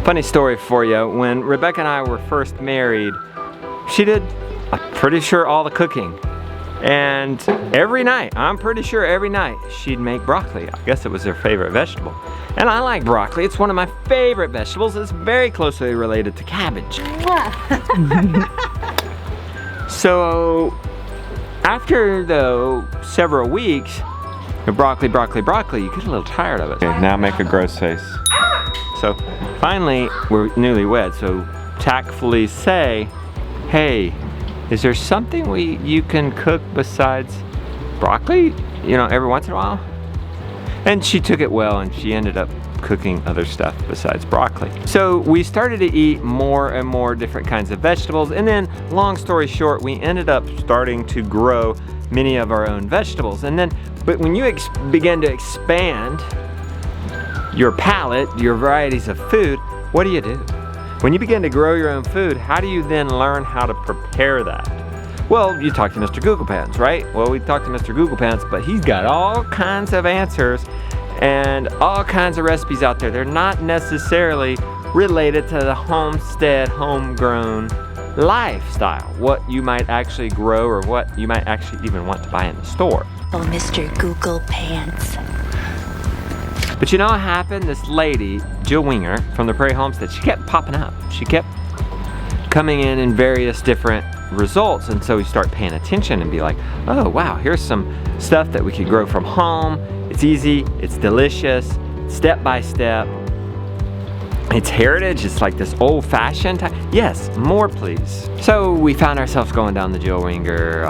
Funny story for you, when Rebecca and I were first married, she did, I'm pretty sure, all the cooking. And every night, I'm pretty sure every night, she'd make broccoli. I guess it was her favorite vegetable. And I like broccoli. It's one of my favorite vegetables. It's very closely related to cabbage. So, after several weeks of broccoli, you get a little tired of it. Okay, now make a gross face. So, finally, we're newlyweds, so tactfully say, hey, is there something you can cook besides broccoli, you know, every once in a while? And she took it well, and she ended up cooking other stuff besides broccoli. So we started to eat more and more different kinds of vegetables, and then, long story short, we ended up starting to grow many of our own vegetables. And then, but when you begin to expand your palate, your varieties of food, what do? When you begin to grow your own food, how do you then learn how to prepare that? Well, you talk to Mr. Google Pants, right? Well, we talked to Mr. Google Pants, but he's got all kinds of answers and all kinds of recipes out there. They're not necessarily related to the homestead, homegrown lifestyle, what you might actually grow or what you might actually even want to buy in the store. Oh, Mr. Google Pants. But you know what happened? This lady, Jill Winger from the Prairie Homestead, she kept popping up. She kept coming in various different results, and so we start paying attention and be like, oh wow, here's some stuff that we could grow from home. It's easy, it's delicious, step by step. It's heritage, it's like this old-fashioned type. Yes, more please. So we found ourselves going down the Jill Winger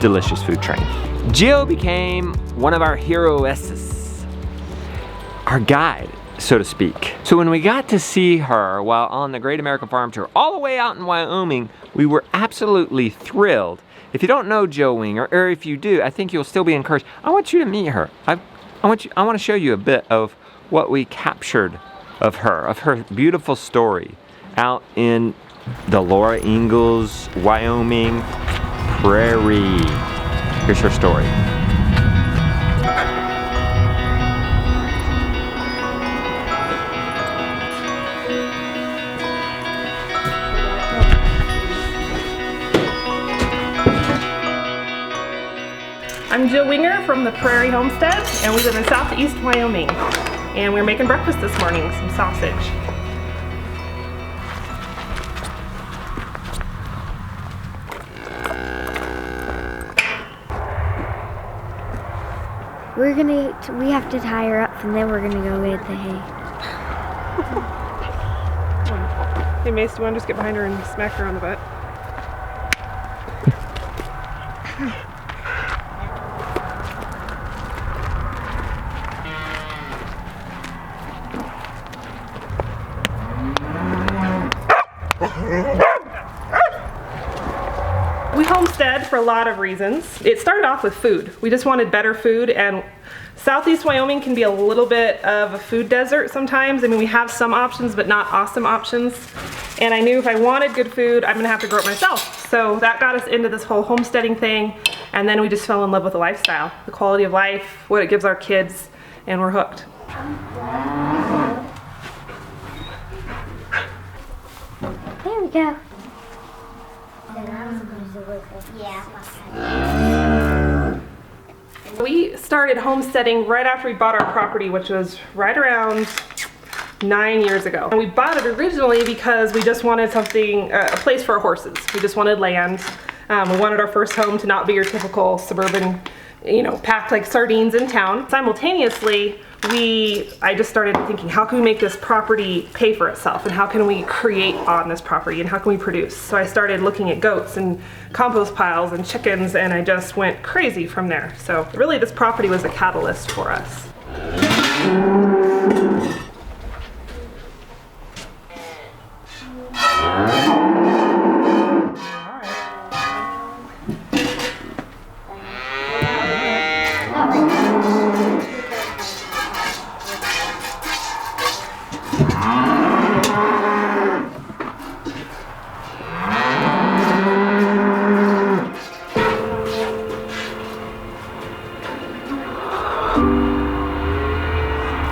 delicious food train. Jill became one of our heroesses. Our guide, so to speak. So when we got to see her while on the Great American Farm Tour, all the way out in Wyoming, we were absolutely thrilled. If you don't know Jill Winger, or if you do, I think you'll still be encouraged. I want you to meet her. I want to show you a bit of what we captured of her beautiful story out in the Laura Ingalls, Wyoming prairie. Here's her story. I'm Jill Winger from the Prairie Homestead, and we live in southeast Wyoming. And we're making breakfast this morning, some sausage. We have to tie her up, and then we're gonna go get the hay. Hey Mace, do you want to just get behind her and smack her on the butt? We homestead for a lot of reasons. It started off with food. We just wanted better food, and southeast Wyoming can be a little bit of a food desert sometimes. I mean, we have some options, but not awesome options. And I knew if I wanted good food, I'm gonna have to grow it myself. So that got us into this whole homesteading thing, and then we just fell in love with the lifestyle, the quality of life, what it gives our kids, and we're hooked. There we go. We started homesteading right after we bought our property, which was right around 9 years ago. And we bought it originally because we just wanted something, a place for our horses. We just wanted land. We wanted our first home to not be your typical suburban, you know, packed like sardines in town. Simultaneously, I just started thinking, how can we make this property pay for itself, and how can we create on this property, and how can we produce? So I started looking at goats and compost piles and chickens, and I just went crazy from there. So really this property was a catalyst for us.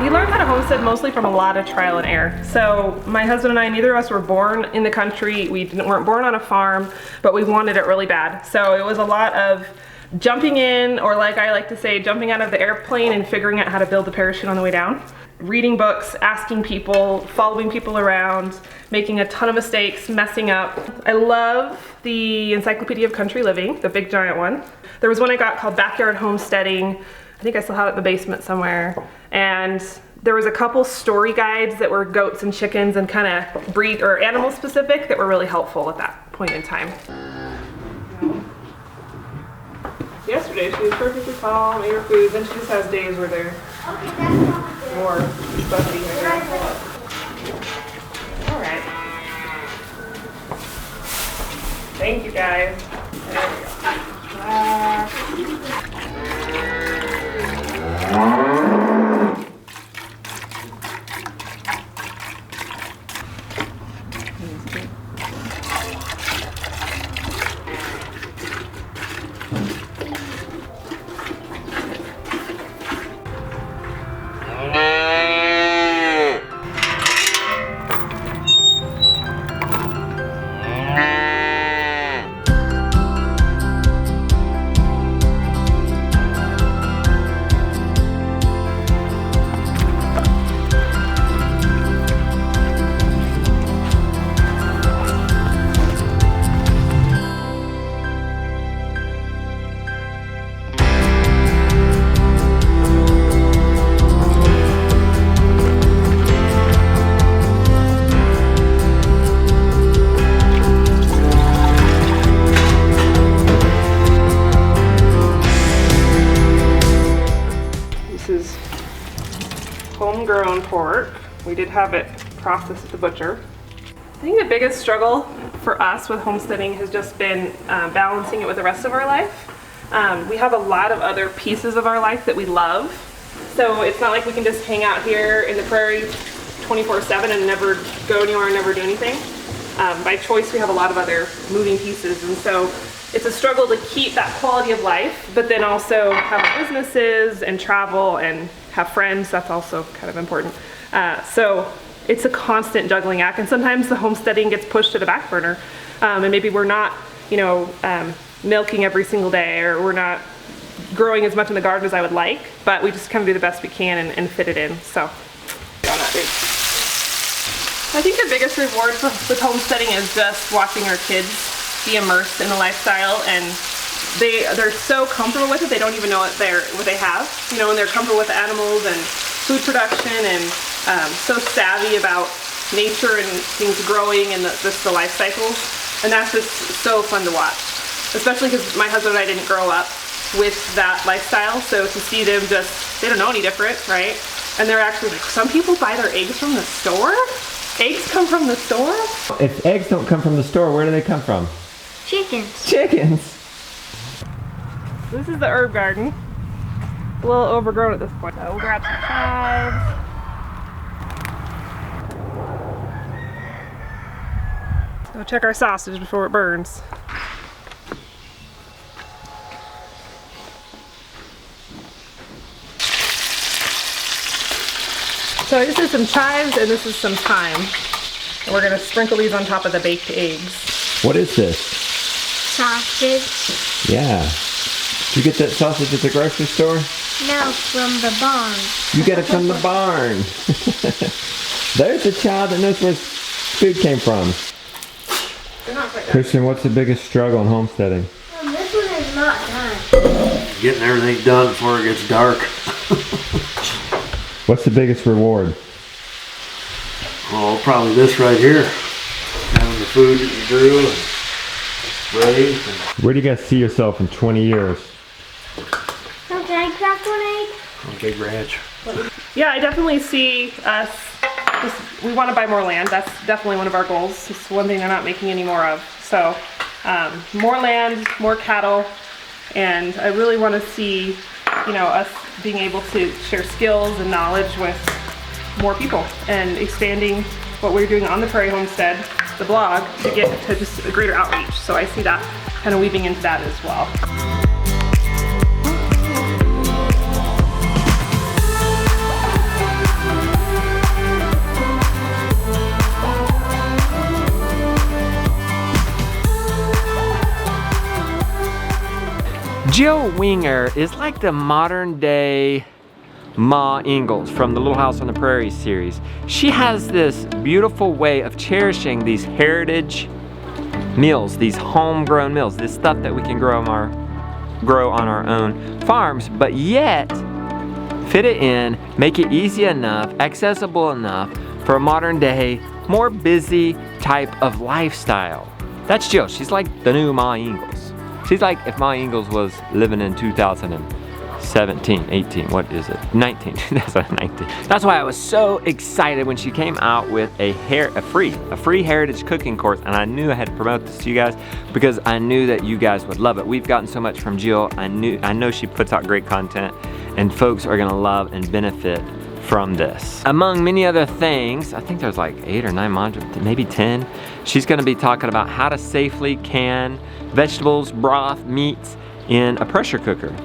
We honestly from a lot of trial and error. So my husband and I, neither of us were born in the country. We weren't born on a farm, but we wanted it really bad. So it was a lot of jumping in, or like I like to say, jumping out of the airplane and figuring out how to build the parachute on the way down. Reading books, asking people, following people around, making a ton of mistakes, messing up. I love the Encyclopedia of Country Living, the big giant one. There was one I got called Backyard Homesteading. I think I still have it in the basement somewhere. And there was a couple story guides that were goats and chickens and kind of breed or animal specific that were really helpful at that point in time. Yesterday she was perfectly calm, ate her food, then she just has days where they're more fussy. All right. Thank you guys. There we go. Homegrown pork. We did have it processed at the butcher. I think the biggest struggle for us with homesteading has just been balancing it with the rest of our life. We have a lot of other pieces of our life that we love, so it's not like we can just hang out here in the prairie 24/7 and never go anywhere and never do anything. By choice, we have a lot of other moving pieces, and so it's a struggle to keep that quality of life, but then also have businesses and travel and have friends. That's also kind of important. So it's a constant juggling act, and sometimes the homesteading gets pushed to the back burner, and maybe we're not, milking every single day, or we're not growing as much in the garden as I would like, but we just kind of do the best we can and fit it in. So I think the biggest reward with homesteading is just watching our kids be immersed in the lifestyle, and they're so comfortable with it, they don't even know what they have, and they're comfortable with animals and food production, and so savvy about nature and things growing and the life cycles, and that's just so fun to watch, especially because my husband and I didn't grow up with that lifestyle, so to see them they don't know any different, right? And they're actually like, some people buy their eggs from the store? Eggs come from the store? If eggs don't come from the store, where do they come from? Chickens. Chickens! This is the herb garden. A little overgrown at this point. So we'll grab some chives. Go check our sausage before it burns. So this is some chives and this is some thyme. And we're gonna sprinkle these on top of the baked eggs. What is this? Sausage. Yeah. Did you get that sausage at the grocery store? No, from the barn. You get it from the barn. There's a child that knows where food came from. They're not quite done. Christian, what's the biggest struggle in homesteading? This one is not done. Getting everything done before it gets dark. What's the biggest reward? Oh, probably this right here. Having the food that you grew and raised. Where do you guys see yourself in 20 years? So can I crack one egg? Okay, ranch. Yeah, I definitely see us, we want to buy more land. That's definitely one of our goals. It's one thing they're not making any more of. So more land, more cattle, and I really want to see, us being able to share skills and knowledge with more people and expanding what we're doing on the Prairie Homestead, the blog, to get to just a greater outreach. So I see that kind of weaving into that as well. Jill Winger is like the modern day Ma Ingalls from the Little House on the Prairie series. She has this beautiful way of cherishing these heritage meals, these homegrown meals, this stuff that we can grow on our own farms, but yet fit it in, make it easy enough, accessible enough for a modern day, more busy type of lifestyle. That's Jill. She's like the new Ma Ingalls. She's like if Ma Ingalls was living in 2017, 18, what is it? 2019. That's why I was so excited when she came out with a free heritage cooking course, and I knew I had to promote this to you guys because I knew that you guys would love it. We've gotten so much from Jill. I know she puts out great content, and folks are gonna love and benefit from this. Among many other things, I think there's like 8 or 9 modules, maybe 10. She's gonna be talking about how to safely can vegetables, broth, meats in a pressure cooker.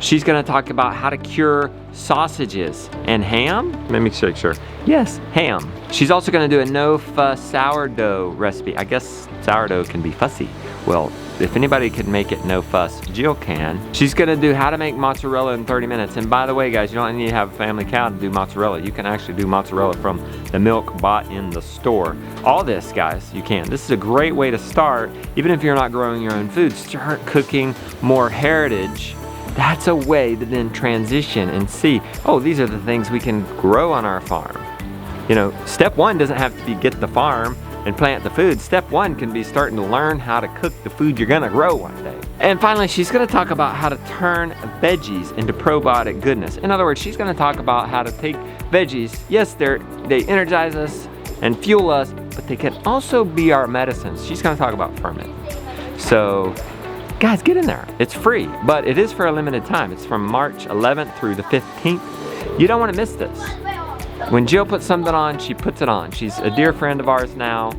She's gonna talk about how to cure sausages and ham. Let me check sure. Yes, ham. She's also gonna do a no-fuss sourdough recipe. I guess sourdough can be fussy. Well, if anybody can make it no fuss, Jill can. She's gonna do how to make mozzarella in 30 minutes. And by the way, guys, you don't need to have a family cow to do mozzarella. You can actually do mozzarella from the milk bought in the store. All this, guys, you can. This is a great way to start, even if you're not growing your own food. Start cooking more heritage. That's a way to then transition and see, oh, these are the things we can grow on our farm. You know, step one doesn't have to be get the farm and plant the food. Step one can be starting to learn how to cook the food you're gonna grow one day. And finally, she's gonna talk about how to turn veggies into probiotic goodness. In other words, she's gonna talk about how to take veggies, yes, they energize us and fuel us, but they can also be our medicines. She's gonna talk about ferment. So, guys, get in there. It's free, but it is for a limited time. It's from March 11th through the 15th. You don't wanna miss this. When Jill puts something on, she puts it on. She's a dear friend of ours now.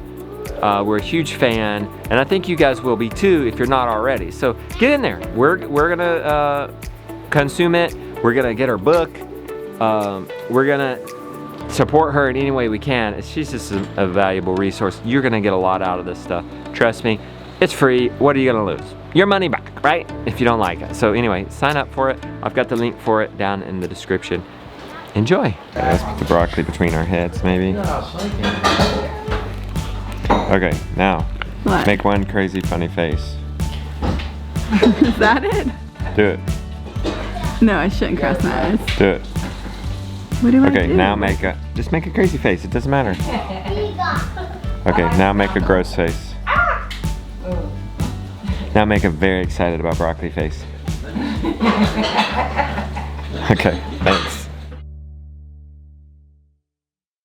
We're a huge fan, and I think you guys will be too if you're not already. So get in there. We're gonna consume it. We're gonna get her book. We're gonna support her in any way we can. She's just a valuable resource. You're gonna get a lot out of this stuff. Trust me, it's free. What are you gonna lose? Your money back, right? If you don't like it. So anyway, sign up for it. I've got the link for it down in the description. Enjoy. Let's put the broccoli between our heads, maybe. Okay, now, What? make one crazy funny face. Is that it? Do it, No, I shouldn't cross my eyes. do it. What do I Okay, do? now just make a crazy face, it doesn't matter. Okay, now make a gross face. Now make a very excited about broccoli face. Okay, thanks.